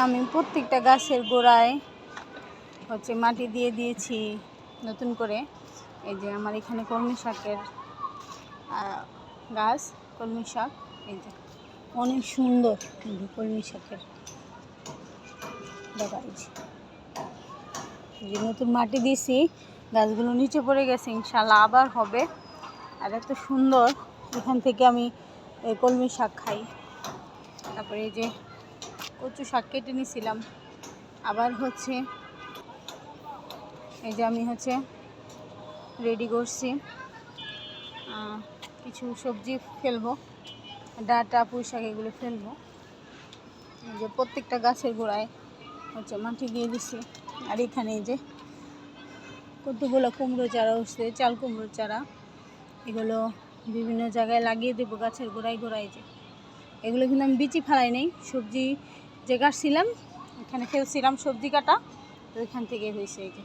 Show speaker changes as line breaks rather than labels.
আমি প্রত্যেকটা গাছের গোড়ায় হচ্ছে মাটি দিয়ে দিয়েছি নতুন করে। এই যে আমার এখানে কলমি শাকের গাছ, কলমি শাক, এই যে অনেক সুন্দর কলমি শাকের দেখা। এই যে নতুন মাটি দিয়েছি, গাছগুলো নিচে পড়ে গেছে, ইনশাল্লাহ আবার হবে। আর এত সুন্দর, এখান থেকে আমি কলমি শাক খাই। তারপরে এই যে কচু শাক কেটে নিয়েছিলাম, আবার হচ্ছে এই যে আমি হচ্ছে রেডি করছি কিছু সবজি ফেলবো, ডাঁটা পুঁই শাক এগুলো ফেলবো। এই যে প্রত্যেকটা গাছের গোড়ায় হচ্ছে মাটি দিয়ে দিছি। আর এখানে এই যে কতগুলো কুমড়ো চারা উঠছে, চাল কুমড়োর চারা, এগুলো বিভিন্ন জায়গায় লাগিয়ে দেবো গাছের গোড়ায় গোড়ায়। যে এগুলো কিন্তু আমি বিচি ফেলাই নেই, সবজি যে কাটছিলাম এখানে ফেলছিলাম সবজি কাটা, তো ওইখান থেকে হয়েছে। এই যে